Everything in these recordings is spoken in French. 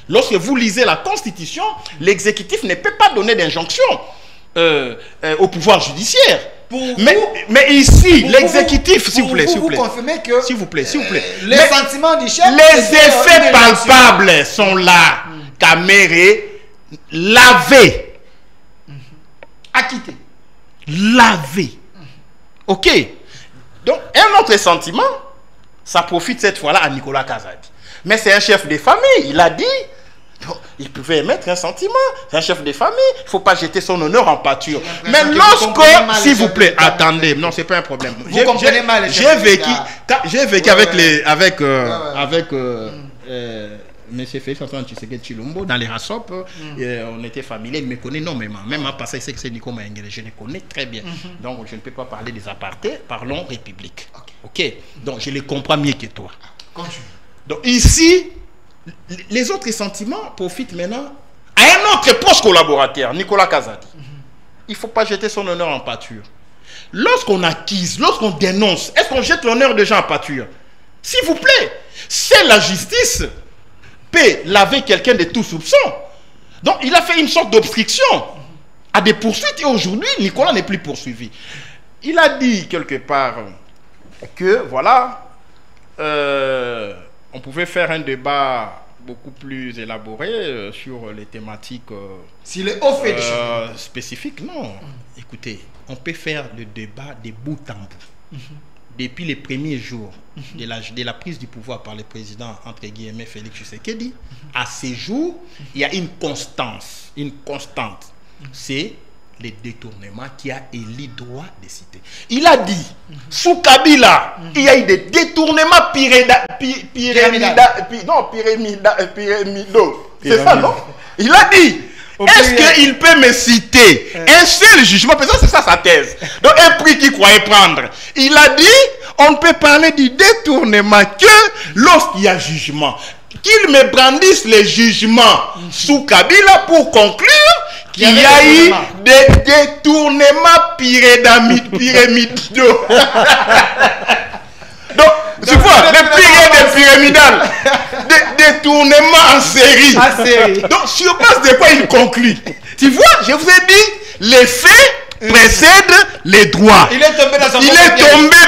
Lorsque vous lisez la Constitution, l'exécutif ne peut pas donner d'injonction au pouvoir judiciaire. Mais ici, l'exécutif, s'il vous plaît, vous confirmez que s'il vous plaît, les sentiments du chef, les effets palpables sont là. Caméré, lavé, acquitté, lavé. Ok. Donc, un autre sentiment, ça profite cette fois-là à Nicolas Kazadi. Mais c'est un chef de famille, il a dit. Donc, il pouvait émettre un sentiment. C'est un chef de famille. Il ne faut pas jeter son honneur en pâture. Mais lorsque, s'il vous plaît, attendez, non, c'est pas un problème. J'ai vécu avec M. Félix Antoine Tshisekedi Tshilombo dans les RASOP. On était familiers, il me connaît énormément. Même en passant, il sait que c'est Nico Maengele. Je le connais très bien. Donc, je ne peux pas parler des apartés. Parlons République. Ok. Donc, je les comprends mieux que toi. Continue. Donc, ici, les autres sentiments profitent maintenant à un autre proche collaborateur, Nicolas Kazadi. Il ne faut pas jeter son honneur en pâture. Lorsqu'on accuse, lorsqu'on dénonce, est-ce qu'on jette l'honneur des gens en pâture? S'il vous plaît, c'est la justice peut laver quelqu'un de tout soupçon. Donc, il a fait une sorte d'obstruction à des poursuites et aujourd'hui, Nicolas n'est plus poursuivi. Il a dit quelque part que, voilà, on pouvait faire un débat beaucoup plus élaboré sur les thématiques spécifiques. Non, écoutez, on peut faire le débat de bout en bout. Depuis les premiers jours de la prise du pouvoir par le président, entre guillemets, Félix Tshisekedi, à ces jours, il y a une constante. C'est les détournements qui a élu droit de citer. Il a dit, sous Kabila, il y a eu des détournements pyramidaux. C'est ça, non? Il a dit, est-ce qu'il peut me citer un seul jugement? Parce que c'est ça sa thèse. Donc un prix qu'il croyait prendre. Il a dit, on ne peut parler du détournement que lorsqu'il y a jugement. Qu'il me brandisse les jugements sous Kabila pour conclure qu'il y a eu des détournements pyramidaux. Donc, tu vois, des pyramidales, des détournements en série. Donc, sur base de quoi il conclut? Tu vois, je vous ai dit, les faits précèdent les droits. Il est tombé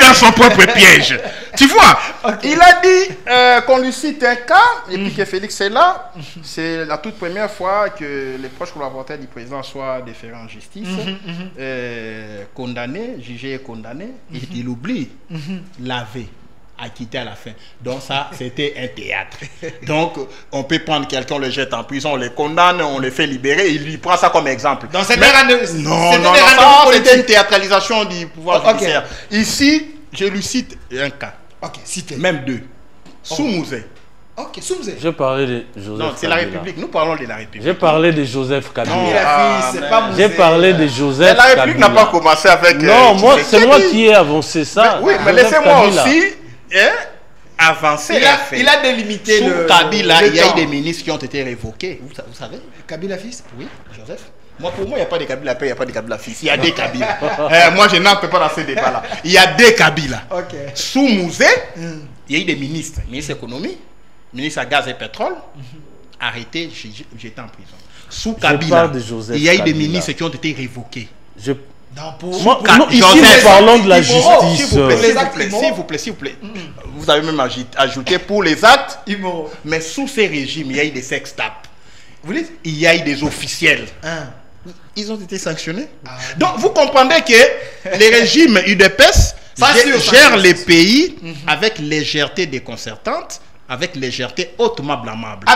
dans son propre piège. Tu vois, il a dit qu'on lui cite un cas, et puis que Félix est là. C'est la toute première fois que les proches collaborateurs du président soient déférés en justice, condamnés, jugés et condamnés. Il oublie, lavé, acquitté à la fin. Donc ça, c'était un théâtre. Donc, on peut prendre quelqu'un, on le jette en prison, on le condamne, on le fait libérer, il lui prend ça comme exemple. Donc c'était c'était une théâtralisation du pouvoir judiciaire. Ici, je lui cite un cas. Cité. Même deux. Soumouzé. Soumouzé. Je parlais de Joseph. Non, c'est la République. Nous parlons de la République. J'ai parlé de Joseph Kabila. J'ai parlé de Joseph Kabila. La République n'a pas commencé avec... Non, c'est moi qui ai avancé ça. Oui, mais laissez-moi aussi avancer. Il a délimité le Kabila, il y a eu des ministres qui ont été révoqués. Vous savez? Kabila fils? Oui, Joseph. Moi, pour moi, il n'y a pas de Kabila père, il n'y a pas de Kabila fils. Il y a des Kabila. Moi, je n'entre pas dans ces débats-là. Il y a des Kabila. Sous Mouzé, il y a eu des ministres. Ministre de l'économie, ministre à gaz et pétrole, arrêtés, j'étais en prison. Sous Kabila, il y a eu des ministres qui ont été révoqués. Ici, nous parlons de la justice. S'il vous plaît. Vous avez même ajouté pour les actes immoraux. Mais sous ces régimes, il y a eu des sextapes. Vous dites, il y a eu des officiels. Ils ont été sanctionnés. Donc, vous comprenez que les régimes UDPS gèrent les pays avec légèreté déconcertante, avec légèreté hautement blâmable.